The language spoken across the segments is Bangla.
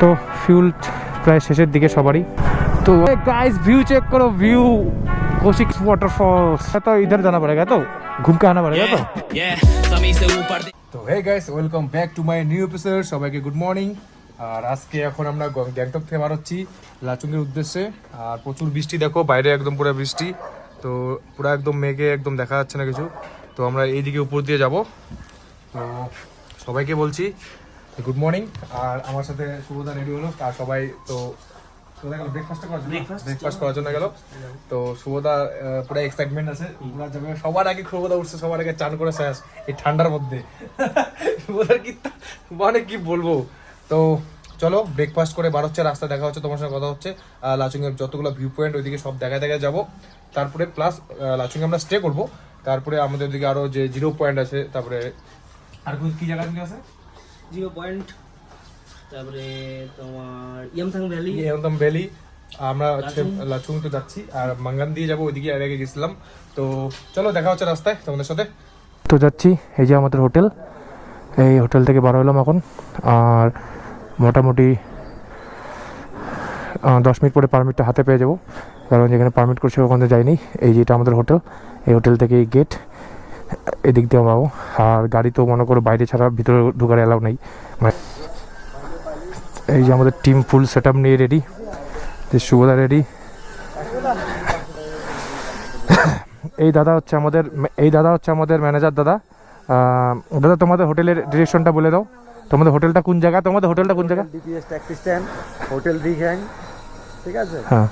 তো ফিউল প্রায় শেষের দিকে সবারই। तो गाइस व्यू चेक करो, व्यू कोशिक वाटरफॉल्स। तो इधर जाना पड़ेगा, तो घूम के आना पड़ेगा। तो hey guys welcome back to my new episode. সবাইকে গুড মর্নিং। আর আজকে এখন আমরা গ্যাংটক থেকে বার হচ্ছি লাচুংয়ের উদ্দেশ্যে। আর প্রচুর বৃষ্টি, দেখো বাইরে একদম পুরো বৃষ্টি, তো পুরো একদম মেঘে একদম দেখা যাচ্ছে না কিছু। তো আমরা এইদিকে উপর দিয়ে যাব। তো সবাইকে বলছি গুড মর্নিং। আর আমার সাথে শুভদা রেডি হলো, আর সবাই তো ব্রেকফাস্ট করার জন্য গেল। তো শুভদা পুরো এক্সাইটমেন্ট আছে, যাবে সবার আগে। শুভদা উঠছে সবার আগে, চান করে শেষ এই ঠান্ডার মধ্যে। শুভদার কি মানে কি বলবো। তো চলো ব্রেকফাস্ট করে বার হচ্ছে, রাস্তা দেখা হচ্ছে, তোমার সঙ্গে কথা হচ্ছে। লাচুংয়ের যতগুলো ভিউ পয়েন্ট ওইদিকে সব দেখায় যাবো। তারপরে প্লাস লাচুংয়ে আমরা স্টে করবো। তারপরে আমাদের দিকে আরো যে 0 পয়েন্ট আছে, তারপরে আর কি জায়গা আছে 0 পয়েন্ট, তারপরে তোমার ইয়ামথাং ভ্যালি। আমরা লাচুং তো যাচ্ছি, আর মাঙ্গান দিয়ে যাবো, ওইদিকে এর আগে গেছিলাম। তো চলো দেখা হচ্ছে রাস্তায় তোমাদের সাথে। তো যাচ্ছি, এই যে আমাদের হোটেল, এই হোটেল থেকে বার হলাম এখন। আর মোটামুটি 10 মিনিট পরে পারমিটটা হাতে পেয়ে যাবো, কারণ যেখানে পারমিট করছে ওখানে যাইনি। এই যেটা আমাদের হোটেল, এই হোটেল থেকে এই গেট, এদিক দিয়ে পাবো। আর গাড়ি তো মনে করো বাইরে ছাড়া ভিতরে ঢোকার অ্যালাউ নেই। এই যে আমাদের টিম ফুল সেট আপ নিয়ে রেডি, শুভদা রেডি। এই দাদা হচ্ছে আমাদের ম্যানেজার দাদা। দাদা তোমাদের হোটেলের ডিরেকশনটা বলে দাও। তোমাদের হোটেলটা কোন জায়গা? ডিপিএস ট্যাক্সি স্ট্যান্ড, হোটেল রিগ্যাং, ঠিক আছে। হ্যাঁ,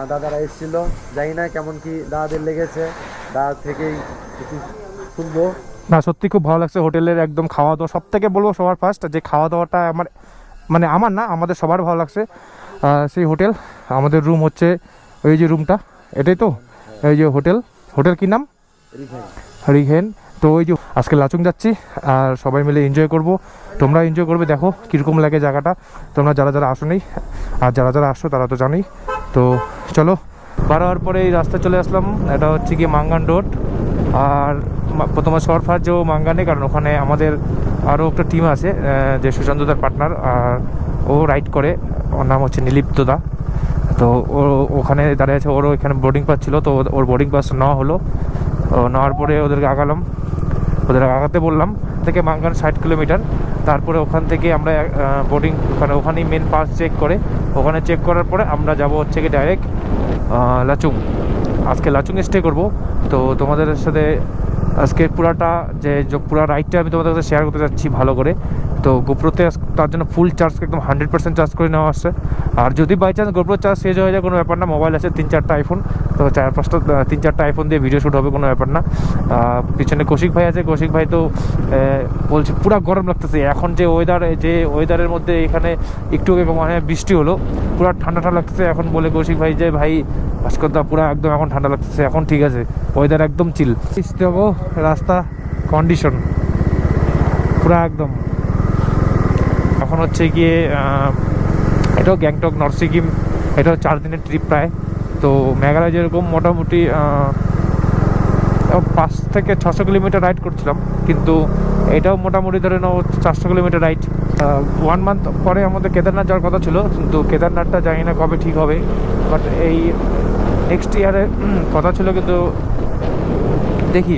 দাদারা এসেছিল, জানি না কেমন কি দাদাদের লেগেছে, দাদা থেকেই কিছু শুনবো। না সত্যি খুব ভালো লাগছে হোটেলের একদম খাওয়া দাওয়া। সব থেকে বলবো সবার ফার্স্ট যে খাওয়া দাওয়াটা আমার না, আমাদের সবার ভালো লাগছে। সেই হোটেল, আমাদের রুম হচ্ছে ওই যে রুমটা, এটাই তো এই যে হোটেল কি নাম? রিঘেন। তো ওই যে আজকে লাচুং যাচ্ছি, আর সবাই মিলে এনজয় করব। তোমরা এনজয় করবে, দেখো কীরকম লাগে জায়গাটা। তোমরা যারা আসো নেই, আর যারা আসো তারা তো জানোই। তো চলো, বার হওয়ার পরে এই রাস্তায় চলে আসলাম। এটা হচ্ছে কি মাঙ্গান রোড। আর প্রথমে শর্ট যে মাঙ্গানে, কারণ ওখানে আমাদের আরও একটা টিম আছে, যে সুশান্তদার পার্টনার, আর ও রাইড করে, ওর নাম হচ্ছে নীলিপ্তদা। তো ও ওখানে দাঁড়িয়ে আছে, ওরও এখানে বোর্ডিং পাস ছিল, তো ওর বোর্ডিং পাস নেওয়া হলো। নেওয়ার পরে ওদেরকে আগাতে বললাম। থেকে মাঙ্গান 60 কিলোমিটার। তারপরে ওখান থেকে আমরা বোর্ডিং ওখানেই মেন পাস চেক করে, ওখানে চেক করার পরে আমরা যাব হচ্ছে কি ডাইরেক্ট লাচুং। আজকে লাচুংয়ে স্টে করব। তো তোমাদের সাথে আজকে পুরো রাইডটা আমি তোমাদের সাথে শেয়ার করতে যাচ্ছি ভালো করে। তো গোপ্রোতে তার জন্য ফুল চার্জ, একদম 100% চার্জ করে নেওয়া আসছে। আর যদি বাই চান্স গোপ্রো চার্জ শেষ হয়ে যায়, কোনো ব্যাপার না, মোবাইল আছে 3-4টা আইফোন, তো 3-4টা আইফোন দিয়ে ভিডিও শ্যুট হবে, কোনো ব্যাপার না। পিছনে কৌশিক ভাই আছে, কৌশিক ভাই তো বলছে পুরো গরম লাগতেছে এখন, যে ওয়েদারের মধ্যে এখানে একটু মানে বৃষ্টি হলো, পুরো ঠান্ডা লাগতেছে এখন। বলে কৌশিক ভাই যে ভাই ভাস্করদা পুরো একদম এখন ঠান্ডা লাগতেছে, এখন ঠিক আছে, ওয়েদার একদম চিল। দেখো রাস্তা কন্ডিশন পুরো একদম। এখন হচ্ছে গিয়ে এটাও গ্যাংটক নর্থ সিকিম, এটাও 4 দিনের ট্রিপ প্রায়। তো মেঘালয় যেরকম মোটামুটি 5 থেকে 600 কিলোমিটার রাইড করছিলাম, কিন্তু এটাও মোটামুটি ধরে নাও 400 কিলোমিটার রাইড। 1 মান্থ পরে আমাদের কেদারনাথ যাওয়ার কথা ছিল, কিন্তু কেদারনাথটা জানি না কবে ঠিক হবে, বাট এই নেক্সট ইয়ারে কথা ছিল, কিন্তু দেখি।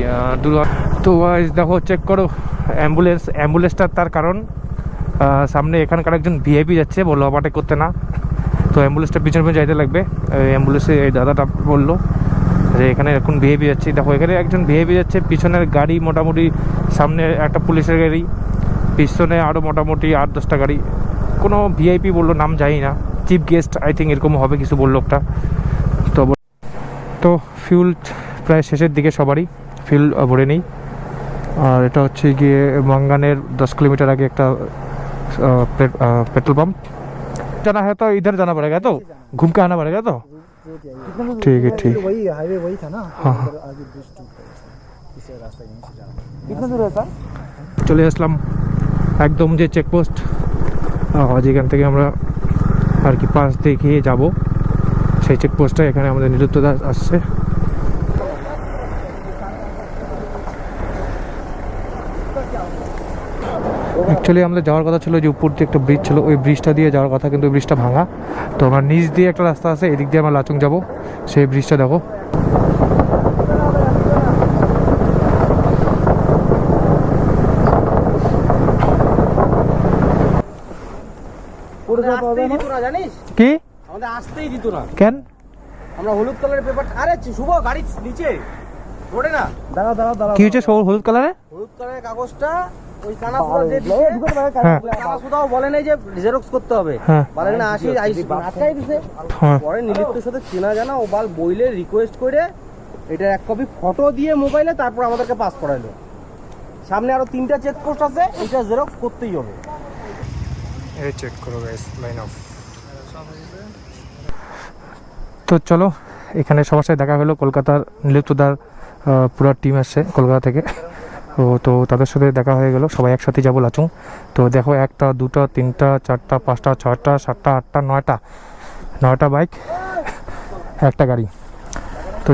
তো দেখো চেক করো অ্যাম্বুলেন্সটা, তার কারণ সামনে এখানকার একজন ভিআইপি যাচ্ছে, বললো ওভারটেক করতে না। তো অ্যাম্বুলেন্সটা পিছনে যাইতে লাগবে। অ্যাম্বুলেন্সে এই দাদাটা বললো যে এখানে এখন ভিআইপি যাচ্ছে। দেখো এখানে একজন ভিআইপি যাচ্ছে, পিছনের গাড়ি মোটামুটি, সামনে একটা পুলিশের গাড়ি, পিছনে আরও মোটামুটি 8-10টা গাড়ি। কোনো ভিআইপি বললো, নাম জানি না, চিফ গেস্ট আই থিঙ্ক এরকম হবে কিছু বললো একটা। তো ফিউল প্রায় শেষের দিকে সবারই ফিউল ভরে নেই। আর এটা হচ্ছে গিয়ে মাঙ্গানের 10 কিলোমিটার আগে একটা पेट्रोल पंप। जाना है तो इधर जाना पड़ेगा, तो घूम के आना पड़ेगा। तो ठीक है, ठीक, वही हाईवे वही था ना। हाँ, आगे इसे रास्ता यहीं से जाना। कितना दूर है सर? চলে আসলাম একদম যে চেকপোস্ট, যেখান থেকে আমরা আর কি পাস দেখিয়ে যাব, সেই চেকপোস্টটা। এখানে আমাদের নীলিপ্তদা আসছে। অ্যাকচুয়ালি আমাদের যাওয়ার কথা ছিল যে উপর দিয়ে একটা ব্রিজ ছিল, ওই ব্রিজটা দিয়ে যাওয়ার কথা, কিন্তু ওই ব্রিজটা ভাঙা। তো আমরা নিচ দিয়ে একটা রাস্তা আছে, এদিক দিয়ে আমরা লাচুং যাব, সেই ব্রিজটা দেখো। আসতেই দিত না জানিস, কি আমাদের আসতেই দিত না। কেন? আমরা হলুদ কালারের পেপার, আরে শুভ গাড়ি নিচে রোডে না, দাঁড়া দাঁড়া দাঁড়া, কি হচ্ছে হলুদ কালারে? হলুদ কালারের কাগজটা ওই কানাসুদা যে হ্যাঁ। কানাসুদাও বলে নাই যে জেরক্স করতে হবে, হ্যাঁ। বলে না আসি আটকাই দিছে। হ্যাঁ। পরে নীলিত্যর সাথে চেনা জানা ও বাল বইলে রিকোয়েস্ট করে এটা এক কপি ফটো দিয়ে মোবাইলে, তারপর আমাদেরকে পাস করাইলো। সামনে আরো 3টা চেকপোস্ট আছে, এটা জেরক্স করতেই হবে। এই চেক করো গাইস, লাইন অফ। তো চলো, এখানে সবার সাথে দেখা হলো। কলকাতার নীলিত্যদার পুরো টিম আসছে কলকাতা থেকে। তো তাদের সাথে দেখা হয়ে গেল, সবাই একসাথে যাবো লাচুং। তো দেখো, 1টা 2টা 3টা 4টা 5টা 6টা 7টা 8টা 9টা বাইক, একটা গাড়ি। তো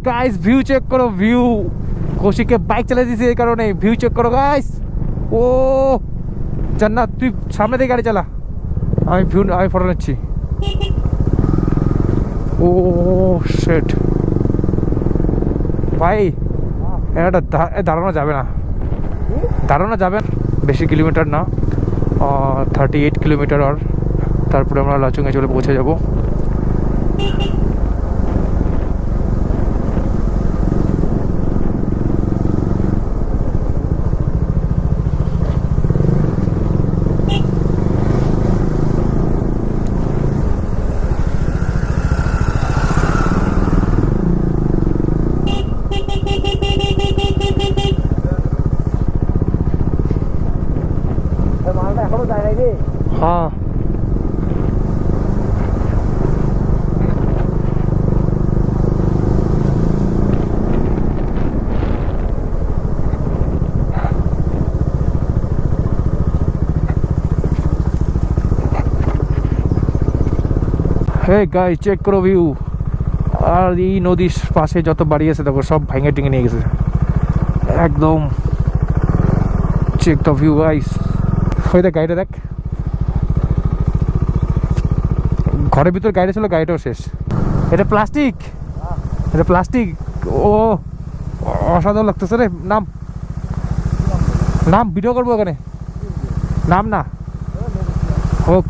গাইস, ভিউ চেক করো, ভিউ। কৌশিককে বাইক চালিয়ে দিয়েছি এই কারণে, ভিউ চেক করো গাইস। ও জান্নাত, তুই সামনে দিয়ে গাড়ি চালা, আমি ফটো নিচ্ছি। ও শিট ভাই, এটা দাঁড়ানো যাবে না, দাঁড়ানো যাবে না। বেশি কিলোমিটার না, 38 কিলোমিটার। আর তারপরে আমরা লাচুংয়ে চলে পৌঁছে যাব। মালটা এখনো যায় নাই রে। হ্যাঁ, গাইস চেক করো ভিউ। আর এই নদীর পাশে যত বাড়ি আছে দেখো, সব ভেঙে টেঙে নিয়ে গেছে একদম। Check the view guys. ওই দেখ গাড়িটা, দেখ ঘরের ভিতর গাড়ি ছিল, গাড়িটাও শেষ। এটা প্লাস্টিক, এটা প্লাস্টিক। ও অসাধারণ লাগতেছে রে। নাম নাম ভিডিও করবো ওখানে, নাম না হোক।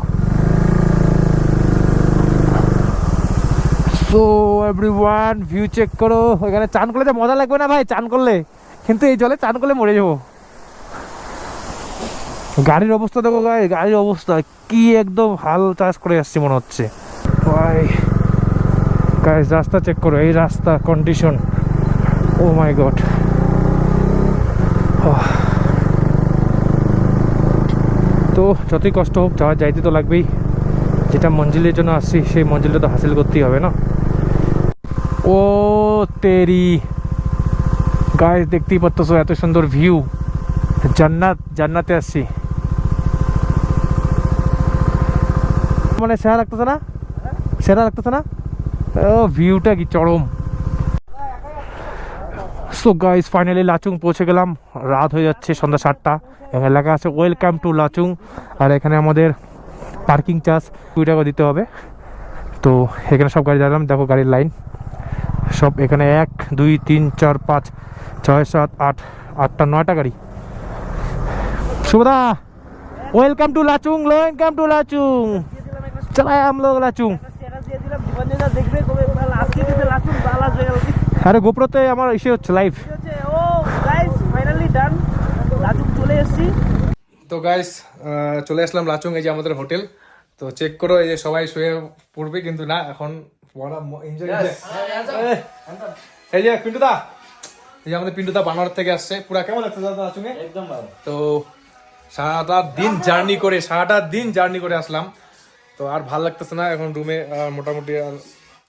সো এভরিওয়ান, ভিউ চেক করো। ওইখানে চান করলে তো মজা লাগবে না ভাই, চান করলে, কিন্তু এই জলে চান করলে মরে যাবো। গাড়ির অবস্থা দেখো গাই, গাড়ির অবস্থা কি একদম হাল চাষ করে আসছে মনে হচ্ছে ভাই। গাইস রাস্তা চেক করো, এই রাস্তা কন্ডিশন, ও মাই গড। তো যতই কষ্ট হোক, যাইতে তো লাগবেই। যেটা মঞ্জিলের জন্য আসছি, সেই মঞ্জিলটা তো হাসিল করতেই হবে না। ও তেরি গাইস, দেখতেই পাচ্ছ এত সুন্দর ভিউ। জান্নাতে আসছি, মানে সেরা লাগতেছে না, সেরা লাগতেছে না? ও ভিউটা কি চরম। সো গাইস ফাইনালি লাচুং পৌঁছে গেলাম। রাত হয়ে যাচ্ছে, সন্ধ্যা 7টা। এখানে লেখা আছে ওয়েলকাম টু লাচুং। আর এখানে আমাদের পার্কিং চার্জ 2 টাকা দিতে হবে। তো এখানে সব গাড়ি দাঁড়ালাম, দেখো গাড়ির লাইন সব এখানে 1 2 3 4 5 6 7 8 8টা 9টা গাড়ি। Shubhada welcome to Lachung, welcome to Lachung. चला हम लोग लाचुंग। अरे गोप्रोते আমার ইসে হচ্ছে লাইভ। ও গাইস ফাইনালি ডান, লাচুং চলে এসেছি। তো গাইস চলে আসলাম লাচুং, এই যে আমাদের হোটেল। তো চেক করো, এই যে সবাই শুয়ে পড়বে, কিন্তু না, এখন বড় এনজয়। এই যে পিন্টুদা, এই যে আমাদের পিন্টুদা বানারস থেকে আসছে। পুরা কেমন লাগছে দাদা লাচুং এ? একদম ভালো। তো সারাটা দিন জার্নি করে আসলাম। তো আর ভালো লাগতেছে না, এখন রুমে মোটামুটি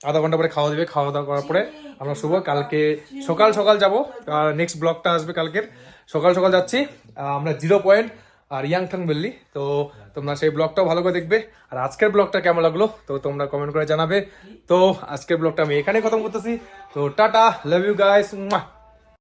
আধা ঘন্টা পরে খাওয়া দিবে। খাওয়া দাওয়া করার পরে আমরা শুভ কালকে সকাল যাবো। আর নেক্সট ব্লগটা আসবে কালকের সকাল যাচ্ছি আমরা 0 পয়েন্ট। আর ইয়াংথং ভ্যালি। তো তোমরা সেই ব্লগটাও ভালো করে দেখবে। আর আজকের ব্লগটা কেমন লাগলো তো তোমরা কমেন্ট করে জানাবে। তো আজকের ব্লগটা আমি এখানে খতম করতেছি। তো টাটা, লাভ ইউ গাইস।